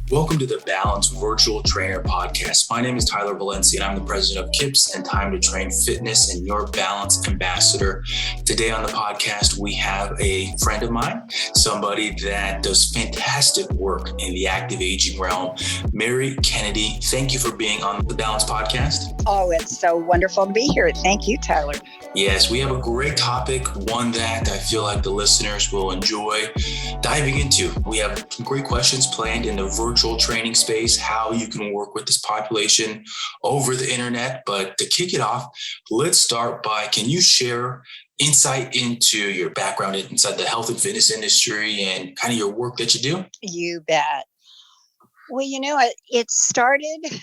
Welcome to the Balance Virtual Trainer Podcast. My name is Tyler Valencia, and I'm the president of KIPS and Time to Train Fitness and your Balance Ambassador. Today on the podcast, we have a friend of mine, somebody that does fantastic work in the active aging realm. Mary Kennedy, thank you for being on the Balance Podcast. Oh, it's so wonderful to be here. Thank you, Tyler. Yes, we have a great topic, one that I feel like the listeners will enjoy diving into. We have some great questions planned in the virtual training space, how you can work with this population over the internet. But to kick it off, let's start by, can you share insight into your background inside the health and fitness industry and kind of your work that you do? You bet. Well, it started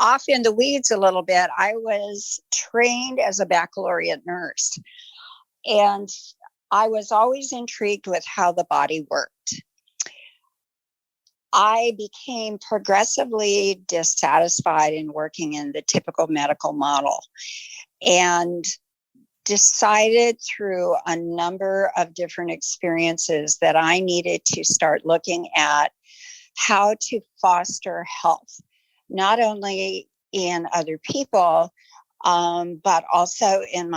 off in the weeds a little bit. I was trained as a baccalaureate nurse, and I was always intrigued with how the body worked. I became progressively dissatisfied in working in the typical medical model and decided through a number of different experiences that I needed to start looking at how to foster health, not only in other people, but also in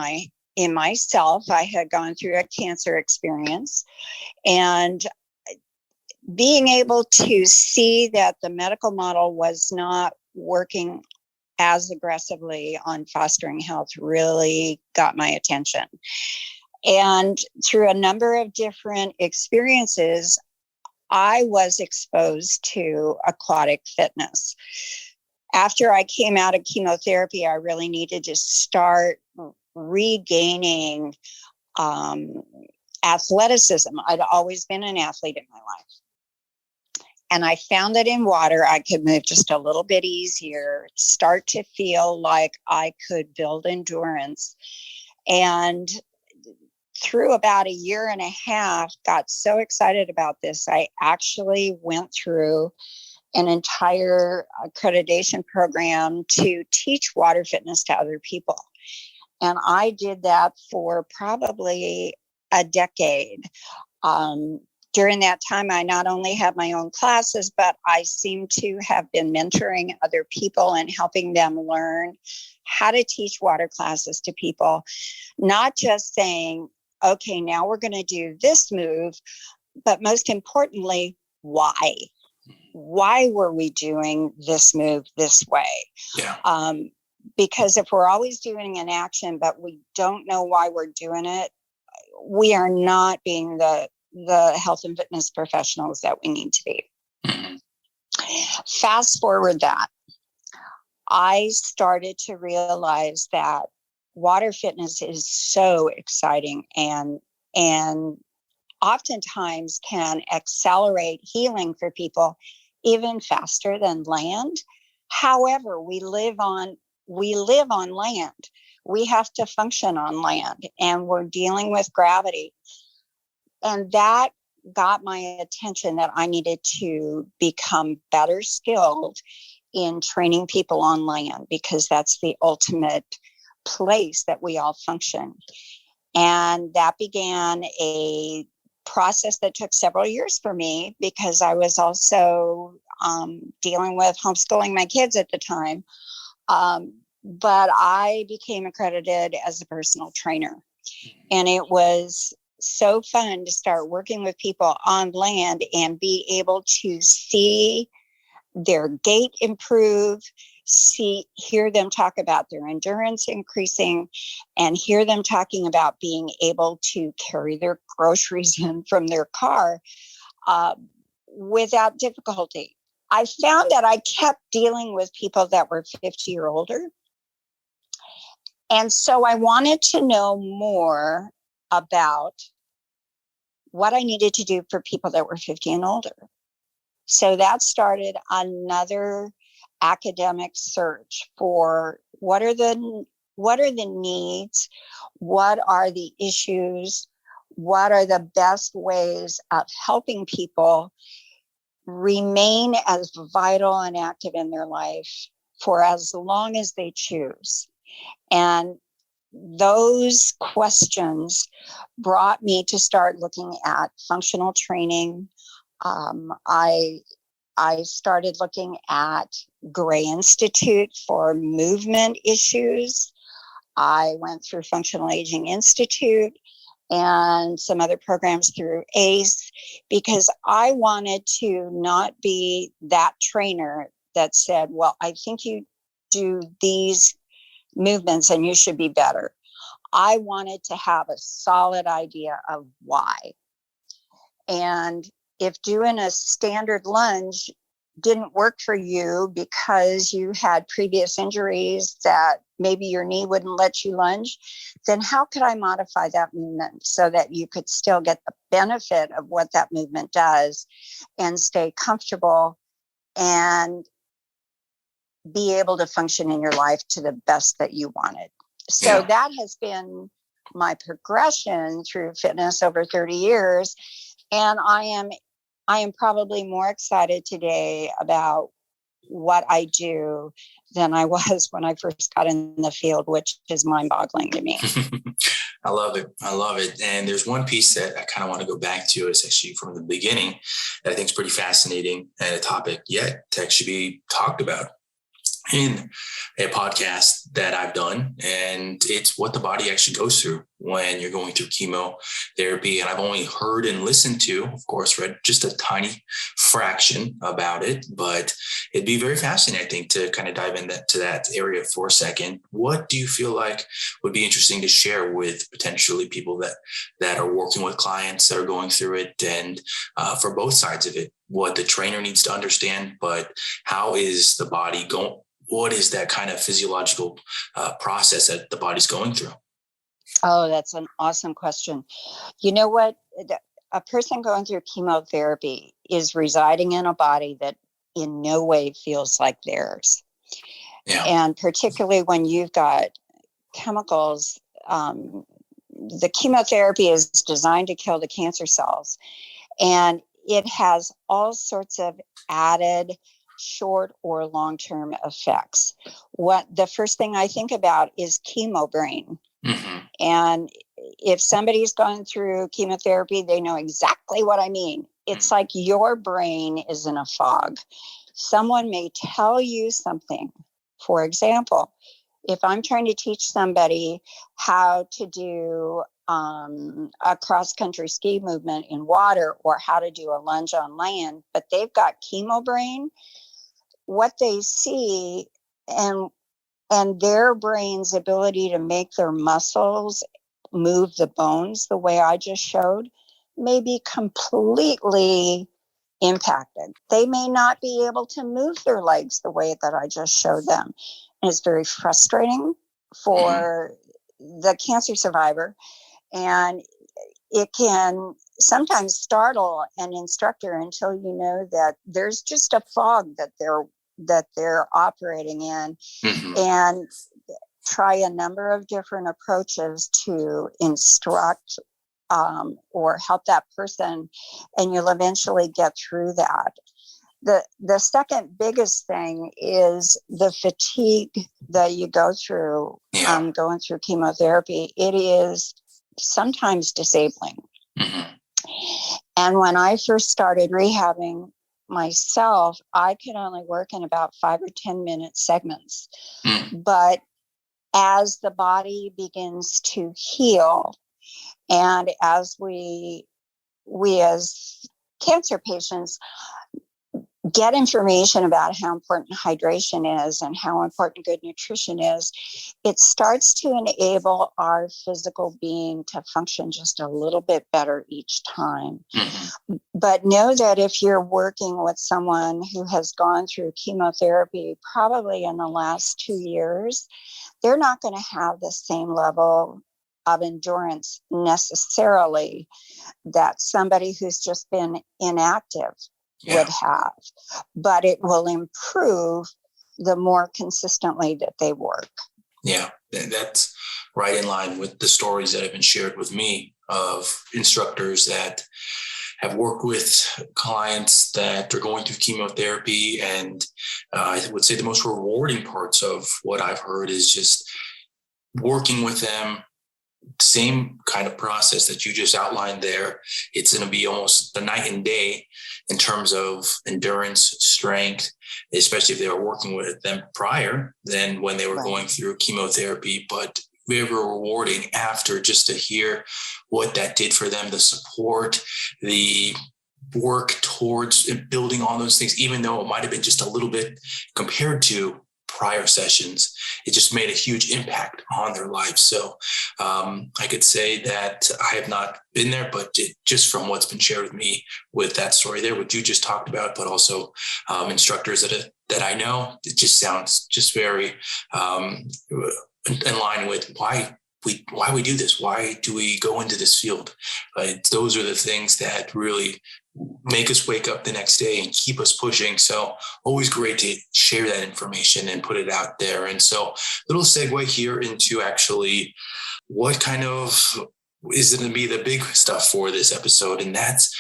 myself. I had gone through a cancer experience, and being able to see that the medical model was not working as aggressively on fostering health really got my attention. And through a number of different experiences, I was exposed to aquatic fitness. After I came out of chemotherapy, I really needed to start regaining athleticism. I'd always been an athlete in my life. And I found that in water, I could move just a little bit easier, start to feel like I could build endurance. And through about a year and a half, got so excited about this, I actually went through an entire accreditation program to teach water fitness to other people. And I did that for probably a decade. During that time, I not only had my own classes, but I seem to have been mentoring other people and helping them learn how to teach water classes to people, not just saying, okay, now we're going to do this move, but most importantly, why? Why were we doing this move this way? Yeah. Because if we're always doing an action, but we don't know why we're doing it, we are not being the health and fitness professionals that we need to be. Mm-hmm. Fast forward that, I started to realize that water fitness is so exciting and oftentimes can accelerate healing for people even faster than land. However, we live on land. We have to function on land, and we're dealing with gravity. And that got my attention that I needed to become better skilled in training people on land, because that's the ultimate place that we all function. And that began a process that took several years for me, because I was also dealing with homeschooling my kids at the time. But I became accredited as a personal trainer. And it was so fun to start working with people on land and be able to see their gait improve, hear them talk about their endurance increasing, and hear them talking about being able to carry their groceries in from their car without difficulty. I found that I kept dealing with people that were 50 or older. And so I wanted to know more about what I needed to do for people that were 50 and older. So that started another academic search for what are the needs, what are the issues, what are the best ways of helping people remain as vital and active in their life for as long as they choose. And those questions brought me to start looking at functional training. I started looking at Gray Institute for movement issues. I went through Functional Aging Institute and some other programs through ACE, because I wanted to not be that trainer that said, well, I think you do these movements and you should be better. I wanted to have a solid idea of why. And if doing a standard lunge didn't work for you because you had previous injuries that maybe your knee wouldn't let you lunge, then how could I modify that movement so that you could still get the benefit of what that movement does and stay comfortable and be able to function in your life to the best that you wanted? So that has been my progression through fitness over 30 years. And I am probably more excited today about what I do than I was when I first got in the field, which is mind-boggling to me. I love it. I love it. And there's one piece that I kind of want to go back to. It's actually from the beginning that I think is pretty fascinating and a topic yet to actually be talked about in a podcast that I've done. And it's what the body actually goes through when you're going through chemotherapy. And I've only heard and listened to, of course, read just a tiny fraction about it, but it'd be very fascinating, I think, to kind of dive into that area for a second. What do you feel like would be interesting to share with potentially people that are working with clients that are going through it, and for both sides of it, what the trainer needs to understand, but how is the body going? What is that kind of physiological process that the body's going through? Oh, that's an awesome question. You know what? A person going through chemotherapy is residing in a body that in no way feels like theirs. Yeah. And particularly when you've got chemicals, the chemotherapy is designed to kill the cancer cells. And it has all sorts of added short or long-term effects. What the first thing I think about is chemo brain. Mm-hmm. And if somebody's gone through chemotherapy, they know exactly what I mean. It's like your brain is in a fog. Someone may tell you something. For example, if I'm trying to teach somebody how to do a cross-country ski movement in water or how to do a lunge on land, but they've got chemo brain, what they see and their brain's ability to make their muscles move the bones the way I just showed may be completely impacted. They may not be able to move their legs the way that I just showed them. And it's very frustrating for the cancer survivor. And it can sometimes startle an instructor until you know that there's just a fog that they're operating in, and try a number of different approaches to instruct or help that person, and you'll eventually get through that. The second biggest thing is the fatigue that you go through going through chemotherapy. It is sometimes disabling. Mm-hmm. And when I first started rehabbing myself, I could only work in about 5 or 10 minute segments. But as the body begins to heal, and as we as cancer patients get information about how important hydration is and how important good nutrition is, it starts to enable our physical being to function just a little bit better each time. Mm-hmm. But know that if you're working with someone who has gone through chemotherapy probably in the last 2 years, they're not going to have the same level of endurance necessarily that somebody who's just been inactive would have, but it will improve the more consistently that they work. Yeah, that's right in line with the stories that have been shared with me of instructors that have worked with clients that are going through chemotherapy. And I would say the most rewarding parts of what I've heard is just working with them, same kind of process that you just outlined there. It's going to be almost the night and day in terms of endurance, strength, especially if they were working with them prior than when they were going through chemotherapy, but very rewarding after, just to hear what that did for them, the support, the work towards building on those things, even though it might have been just a little bit compared to prior sessions. It just made a huge impact on their lives. So I could say that I have not been there, but just from what's been shared with me with that story there, what you just talked about, but also instructors that I know, it just sounds just very in line with why we do this. Why do we go into this field? Those are the things that really make us wake up the next day and keep us pushing. So always great to share that information and put it out there. And so little segue here into actually what kind of is going to be the big stuff for this episode. And that's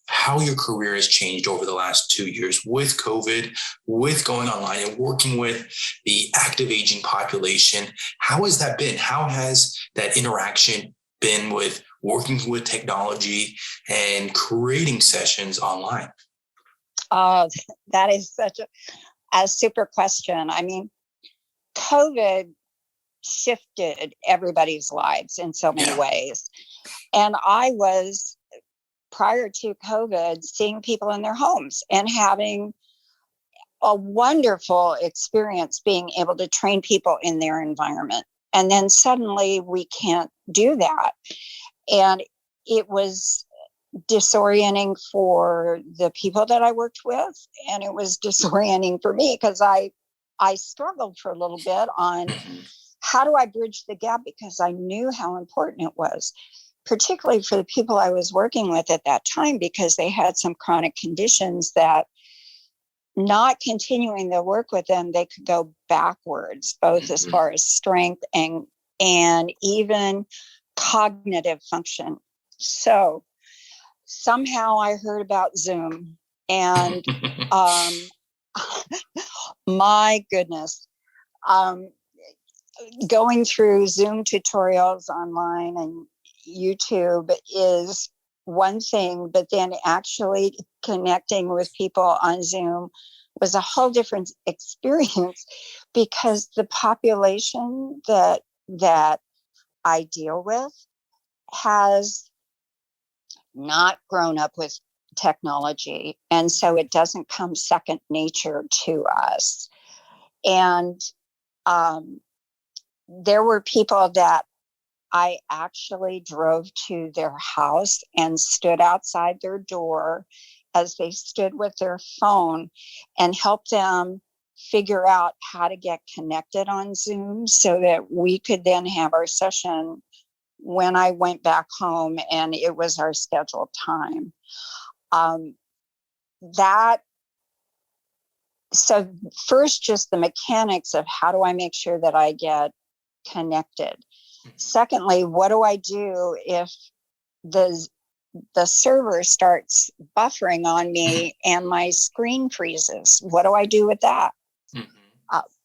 how your career has changed over the last 2 years with COVID, with going online and working with the active aging population. How has that been? How has that interaction been with working with technology and creating sessions online? Oh, that is such a super question. I mean, COVID shifted everybody's lives in so many ways. And I was, prior to COVID, seeing people in their homes and having a wonderful experience being able to train people in their environment. And then suddenly we can't do that. And it was disorienting for the people that I worked with. And it was disorienting for me because I struggled for a little bit on how do I bridge the gap, because I knew how important it was, particularly for the people I was working with at that time, because they had some chronic conditions that not continuing the work with them, they could go backwards, both as far as strength and even cognitive function. So somehow I heard about Zoom, and my goodness, going through Zoom tutorials online and YouTube is one thing, but then actually connecting with people on Zoom was a whole different experience, because the population that I deal with has not grown up with technology, and so it doesn't come second nature to us. And there were people that I actually drove to their house and stood outside their door as they stood with their phone and helped them figure out how to get connected on Zoom so that we could then have our session when I went back home and it was our scheduled time. So first, just the mechanics of how do I make sure that I get connected? Secondly, what do I do if the server starts buffering on me and my screen freezes? What do I do with that?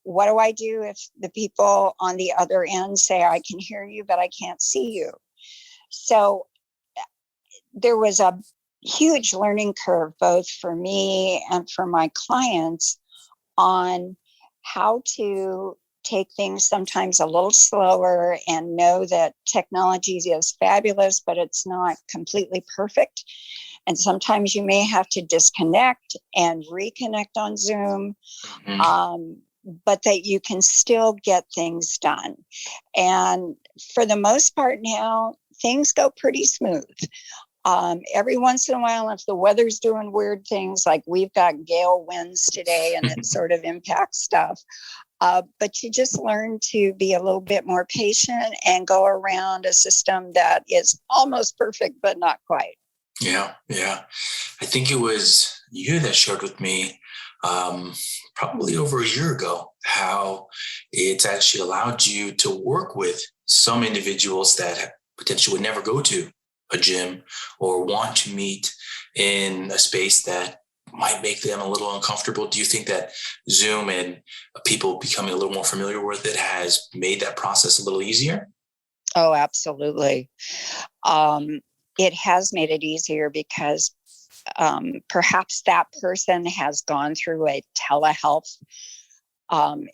What do I do if the people on the other end say, I can hear you, but I can't see you? So there was a huge learning curve, both for me and for my clients, on how to take things sometimes a little slower and know that technology is fabulous, but it's not completely perfect. And sometimes you may have to disconnect and reconnect on Zoom, but that you can still get things done. And for the most part now, things go pretty smooth. Every once in a while, if the weather's doing weird things, like we've got gale winds today and it sort of impacts stuff. But you just learn to be a little bit more patient and go around a system that is almost perfect, but not quite. Yeah. I think it was you that shared with me probably over a year ago how it's actually allowed you to work with some individuals that potentially would never go to a gym or want to meet in a space that might make them a little uncomfortable? Do you think that Zoom and people becoming a little more familiar with it has made that process a little easier? Oh, absolutely. It has made it easier because perhaps that person has gone through a telehealth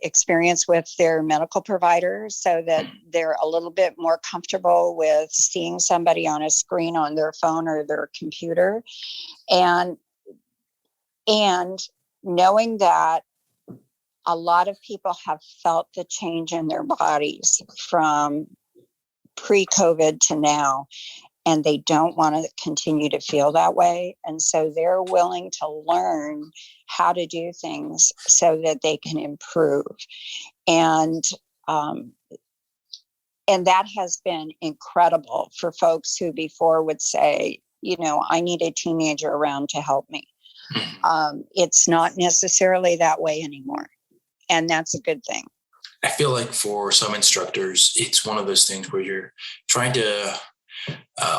experience with their medical provider, so that they're a little bit more comfortable with seeing somebody on a screen on their phone or their computer, and knowing that a lot of people have felt the change in their bodies from pre-COVID to now, and they don't want to continue to feel that way. And so they're willing to learn how to do things so that they can improve. And that has been incredible for folks who before would say, I need a teenager around to help me. It's not necessarily that way anymore. And that's a good thing. I feel like for some instructors, it's one of those things where you're trying to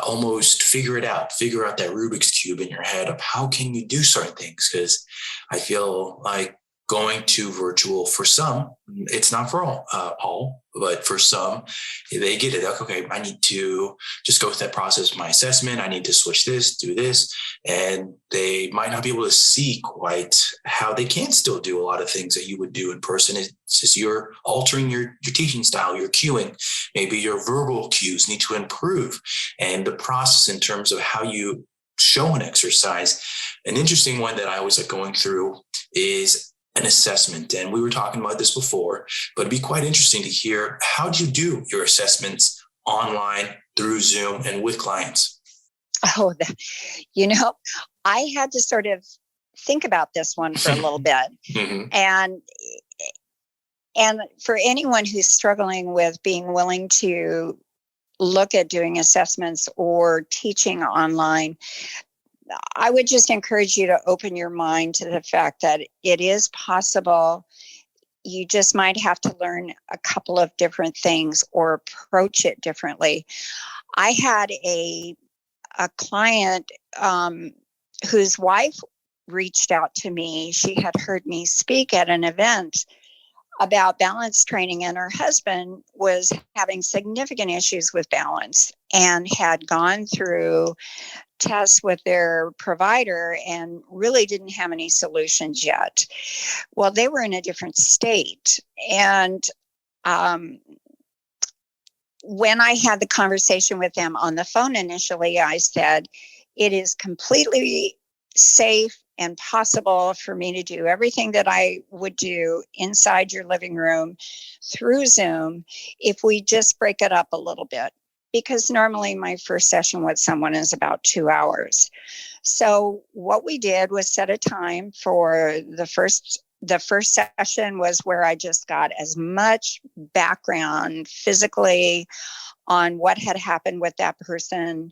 almost figure out that Rubik's Cube in your head of how can you do certain things. Because I feel like going to virtual, for some, it's not for all, but for some, they get it. Like, okay, I need to just go through that process of my assessment. I need to switch this, do this. And they might not be able to see quite how they can still do a lot of things that you would do in person. It's just you're altering your teaching style, your cueing. Maybe your verbal cues need to improve. And the process in terms of how you show an exercise. An interesting one that I was going through is an assessment. And we were talking about this before, but it'd be quite interesting to hear, how do you do your assessments online through Zoom and with clients? Oh, I had to sort of think about this one for a little bit. Mm-hmm. And for anyone who's struggling with being willing to look at doing assessments or teaching online, I would just encourage you to open your mind to the fact that it is possible. You just might have to learn a couple of different things or approach it differently. I had a client whose wife reached out to me. She had heard me speak at an event about balance training, and her husband was having significant issues with balance and had gone through tests with their provider and really didn't have any solutions yet. Well, they were in a different state. And when I had the conversation with them on the phone initially, I said, it is completely safe and possible for me to do everything that I would do inside your living room through Zoom if we just break it up a little bit. Because normally my first session with someone is about 2 hours. So what we did was set a time for the first session was where I just got as much background physically on what had happened with that person,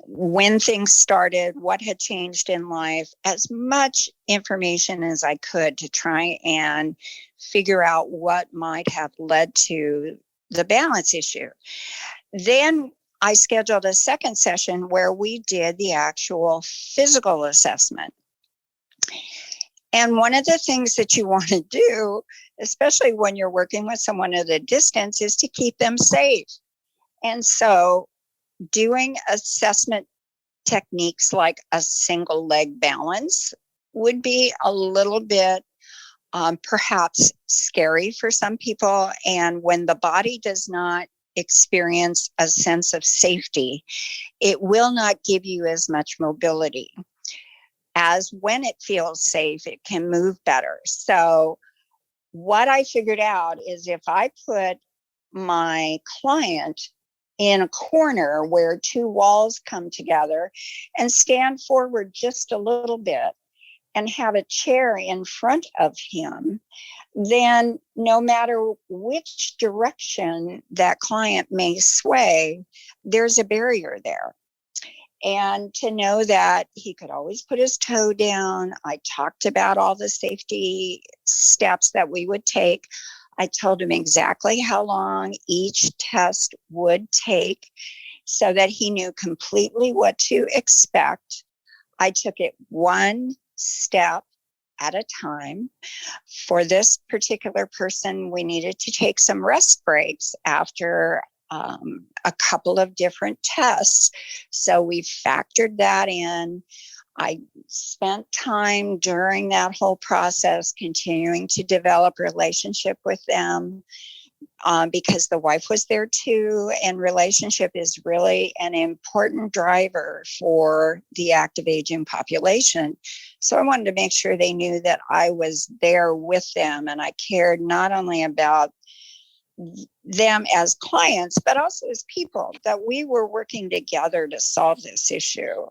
when things started, what had changed in life, as much information as I could to try and figure out what might have led to the balance issue. Then I scheduled a second session where we did the actual physical assessment. And one of the things that you want to do, especially when you're working with someone at a distance, is to keep them safe. And so doing assessment techniques like a single leg balance would be a little bit perhaps scary for some people. And when the body does not experience a sense of safety, it will not give you as much mobility as when it feels safe, it can move better. So what I figured out is if I put my client in a corner where two walls come together and stand forward just a little bit and have a chair in front of him, then no matter which direction that client may sway, there's a barrier there. And to know that he could always put his toe down. I talked about all the safety steps that we would take. I told him exactly how long each test would take so that he knew completely what to expect. I took it one step at a time. For this particular person, we needed to take some rest breaks after a couple of different tests. So we factored that in. I spent time during that whole process continuing to develop relationship with them, because the wife was there too, and relationship is really an important driver for the active aging population. So I wanted to make sure they knew that I was there with them, and I cared not only about them as clients, but also as people, that we were working together to solve this issue.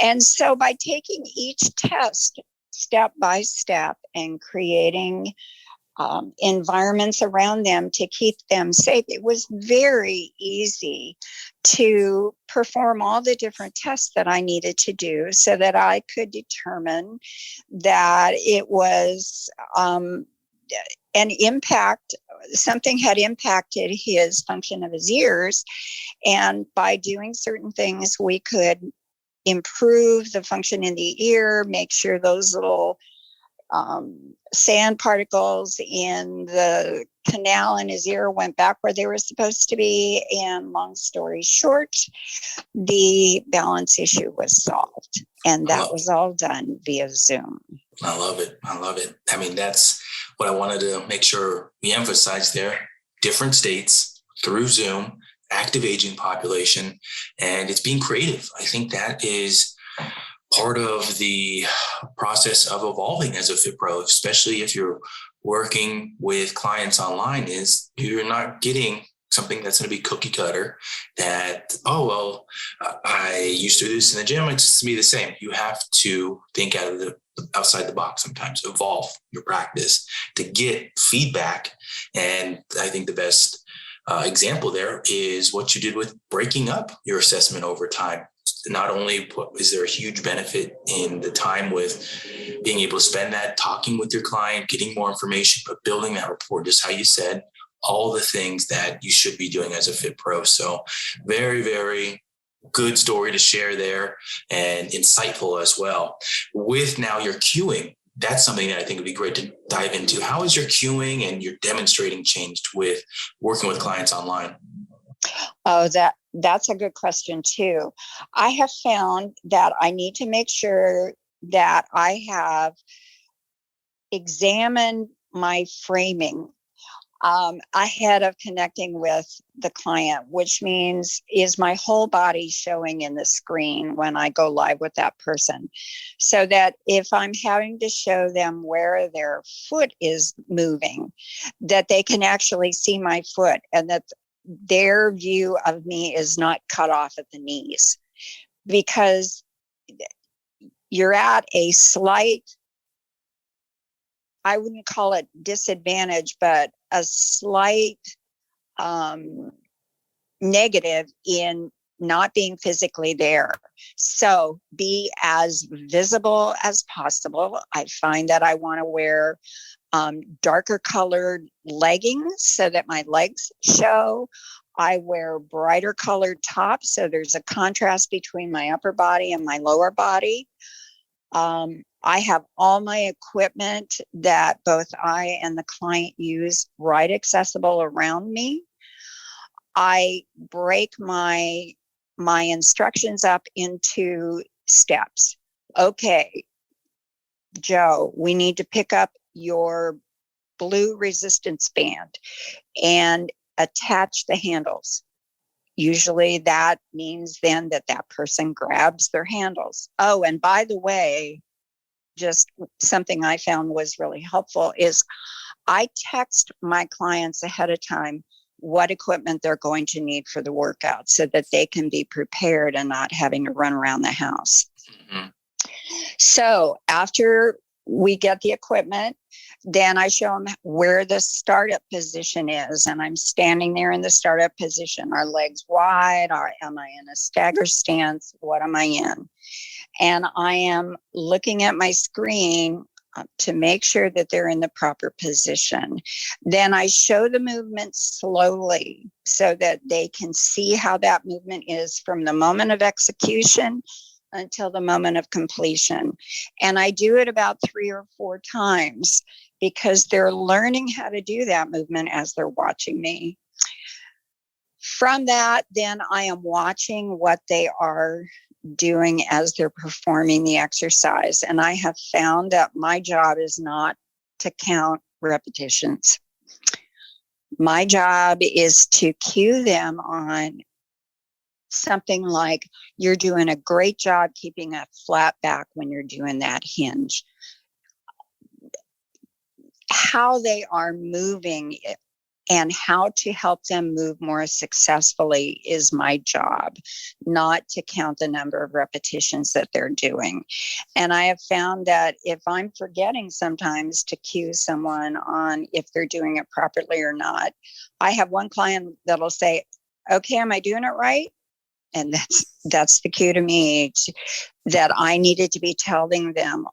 And so by taking each test step by step and creating environments around them to keep them safe, it was very easy to perform all the different tests that I needed to do so that I could determine that it was an impact, something had impacted his function of his ears. And by doing certain things, we could improve the function in the ear, make sure those little sand particles in the canal in his ear went back where they were supposed to be. And long story short, the balance issue was solved. And that was all done via Zoom. I love it. I love it. I mean, that's what I wanted to make sure we emphasize there. Different states through Zoom, active aging population, and it's being creative. I think that is part of the process of evolving as a fit pro, especially if you're working with clients online, is you're not getting something that's going to be cookie cutter that, oh, well, I used to do this in the gym. It's just to be the same. You have to think outside the box sometimes, evolve your practice to get feedback. And I think the best example there is what you did with breaking up your assessment over time. Not only is there a huge benefit in the time with being able to spend that talking with your client, getting more information, but building that rapport, just how you said, all the things that you should be doing as a fit pro. So very, very good story to share there, and insightful as well. With now your cueing, that's something that I think would be great to dive into. How is your cueing and your demonstrating changed with working with clients online? Oh, that's a good question too. I have found that I need to make sure that I have examined my framing ahead of connecting with the client, which means, is my whole body showing in the screen when I go live with that person? So that if I'm having to show them where their foot is moving, that they can actually see my foot, and that their view of me is not cut off at the knees, because you're at a slight, I wouldn't call it disadvantage, but a slight negative in not being physically there. So be as visible as possible. I find that I want to wear darker colored leggings so that my legs show. I wear brighter colored tops, so there's a contrast between my upper body and my lower body. I have all my equipment that both I and the client use right accessible around me. I break my instructions up into steps. Okay, Joe, we need to pick up your blue resistance band and attach the handles. Usually that means then that person grabs their handles. Oh, and by the way, just something I found was really helpful is I text my clients ahead of time what equipment they're going to need for the workout so that they can be prepared and not having to run around the house. Mm-hmm. So after we get the equipment, then I show them where the startup position is. And I'm standing there in the startup position. Are legs wide? Am I in a stagger stance? What am I in? And I am looking at my screen to make sure that they're in the proper position. Then I show the movement slowly so that they can see how that movement is from the moment of execution until the moment of completion. And I do it about 3 or 4 times because they're learning how to do that movement as they're watching me. From that, then I am watching what they are doing as they're performing the exercise. And I have found that my job is not to count repetitions. My job is to cue them on something like, you're doing a great job keeping a flat back when you're doing that hinge. How they are moving and how to help them move more successfully is my job, not to count the number of repetitions that they're doing. And I have found that if I'm forgetting sometimes to cue someone on if they're doing it properly or not, I have one client that'll say, okay, am I doing it right? And that's the cue to me that I needed to be telling them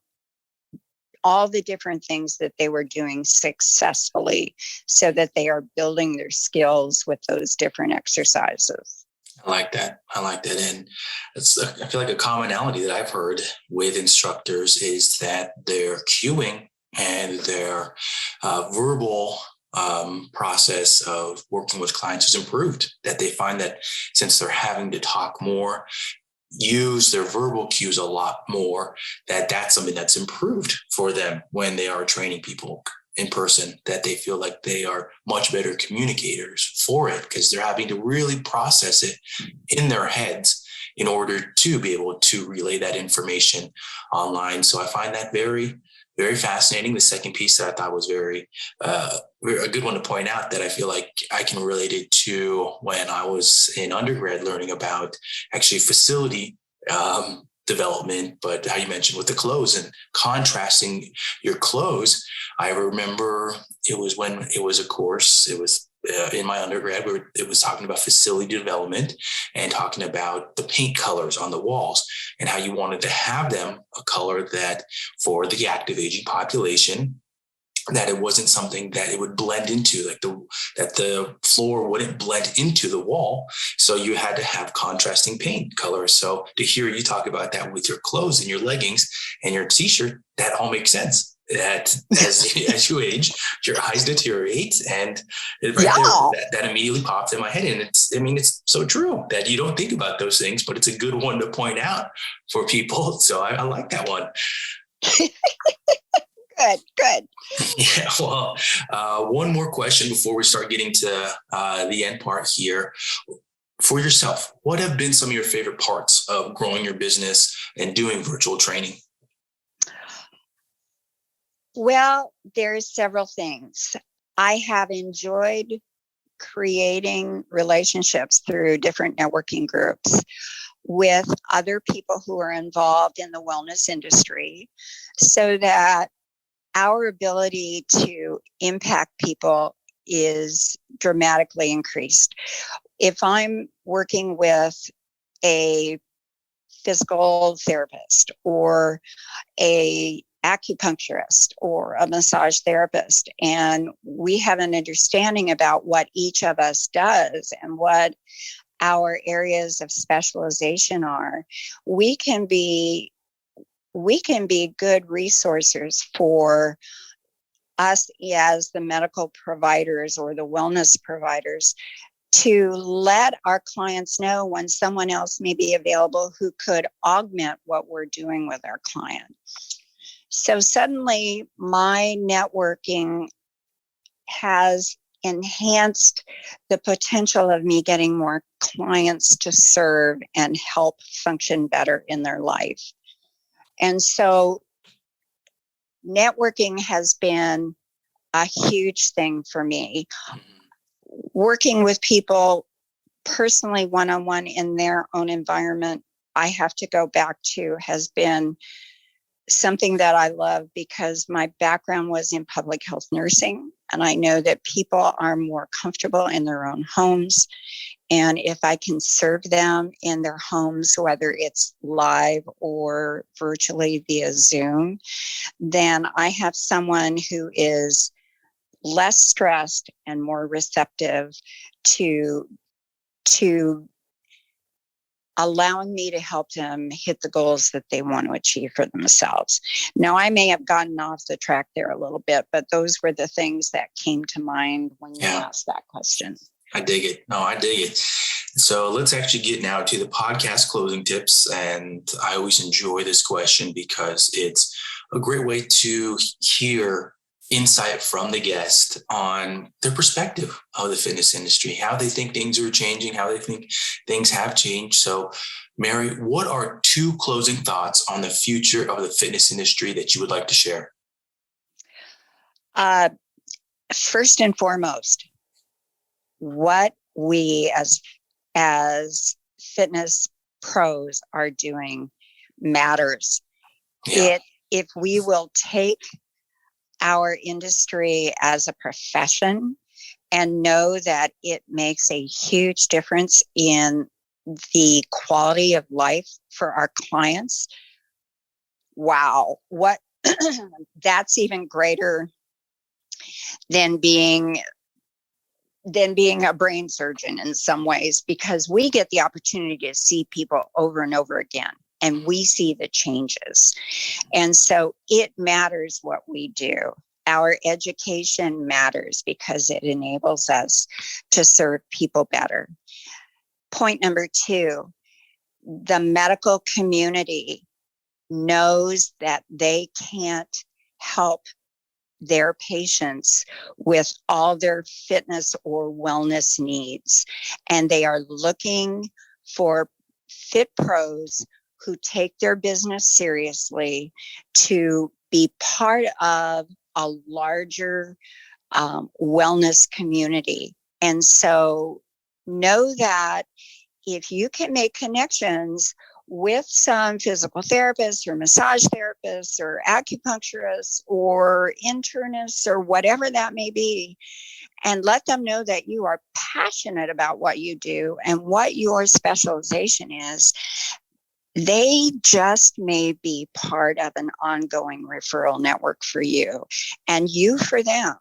all the different things that they were doing successfully so that they are building their skills with those different exercises. I like that. And I feel like a commonality that I've heard with instructors is that their cueing and their verbal process of working with clients has improved, that they find that since they're having to talk more, use their verbal cues a lot more, that's something that's improved for them when they are training people in person, that they feel like they are much better communicators for it because they're having to really process it in their heads in order to be able to relay that information online. So I find that very, very fascinating. The second piece that I thought was very a good one to point out, that I feel like I can relate it to when I was in undergrad learning about actually facility development, but how you mentioned with the clothes and contrasting your clothes. I remember it was when it was a course, it was in my undergrad where it was talking about facility development and talking about the paint colors on the walls and how you wanted to have them a color that for the active aging population, that it wasn't something that it would blend into, like that the floor wouldn't blend into the wall. So you had to have contrasting paint colors. So to hear you talk about that with your clothes and your leggings and your t-shirt, that all makes sense. That as you age, your eyes deteriorate, and that immediately popped in my head. And it's so true that you don't think about those things, but it's a good one to point out for people. So I like that one. Good. Yeah, well, one more question before we start getting to the end part here. For yourself, what have been some of your favorite parts of growing your business and doing virtual training? Well, there's several things. I have enjoyed creating relationships through different networking groups with other people who are involved in the wellness industry so that our ability to impact people is dramatically increased. If I'm working with a physical therapist or a acupuncturist or a massage therapist, and we have an understanding about what each of us does and what our areas of specialization are, we can be good resources for us as the medical providers or the wellness providers to let our clients know when someone else may be available who could augment what we're doing with our client. So suddenly my networking has enhanced the potential of me getting more clients to serve and help function better in their life. And so networking has been a huge thing for me. Working with people personally one-on-one in their own environment, I have to go back to, has been something that I love because my background was in public health nursing. And I know that people are more comfortable in their own homes. And if I can serve them in their homes, whether it's live or virtually via Zoom, then I have someone who is less stressed and more receptive to allowing me to help them hit the goals that they want to achieve for themselves. Now, I may have gotten off the track there a little bit, but those were the things that came to mind when you asked that question. I dig it. No, I dig it. So let's actually get now to the podcast closing tips. And I always enjoy this question because it's a great way to hear insight from the guest on their perspective of the fitness industry, how they think things are changing, how they think things have changed. So, Mary, what are 2 closing thoughts on the future of the fitness industry that you would like to share? First and foremost, what we as fitness pros are doing matters. Yeah. If we will take our industry as a profession and know that it makes a huge difference in the quality of life for our clients, wow, what that's even greater than being a brain surgeon in some ways, because we get the opportunity to see people over and over again, and we see the changes. And so it matters what we do. Our education matters because it enables us to serve people better. Point number 2, the medical community knows that they can't help their patients with all their fitness or wellness needs. And they are looking for fit pros who take their business seriously to be part of a larger wellness community. And so know that if you can make connections with some physical therapists or massage therapists or acupuncturists or internists or whatever that may be, and let them know that you are passionate about what you do and what your specialization is, they just may be part of an ongoing referral network for you and you for them.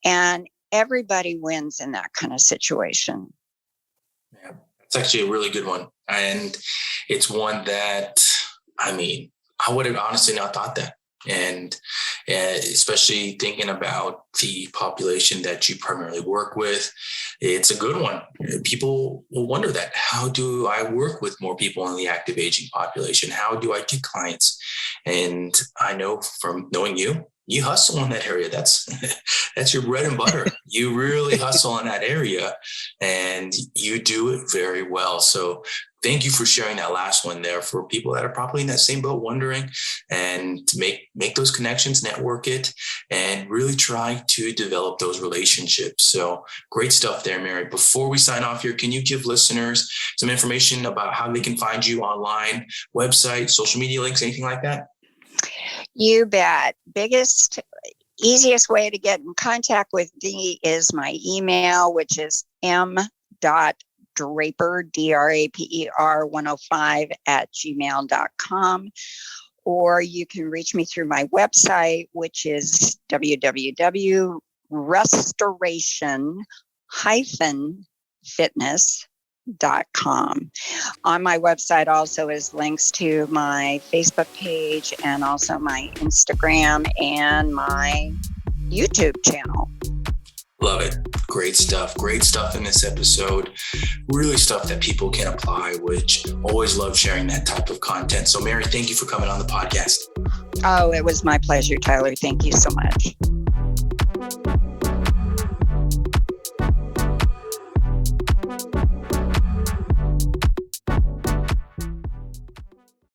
And everybody wins in that kind of situation. Yeah, it's actually a really good one. And it's one that, I would have honestly not thought that. And especially thinking about the population that you primarily work with, it's a good one. People will wonder that. How do I work with more people in the active aging population? How do I get clients? And I know from knowing you, you hustle in that area. That's your bread and butter. You really hustle in that area and you do it very well. So thank you for sharing that last one there for people that are probably in that same boat wondering, and to make those connections, network it, and really try to develop those relationships. So great stuff there, Mary. Before we sign off here, can you give listeners some information about how they can find you online, website, social media links, anything like that? You bet. Easiest way to get in contact with me is my email, which is m.draper, DRAPER 105 @gmail.com. Or you can reach me through my website, which is www.restoration-fitness.com. On my website also is links to my Facebook page and also my Instagram and my YouTube channel. Love it. Great stuff. Great stuff in this episode. Really stuff that people can apply, which always love sharing that type of content. So Mary, thank you for coming on the podcast. Oh, it was my pleasure, Tyler. Thank you so much.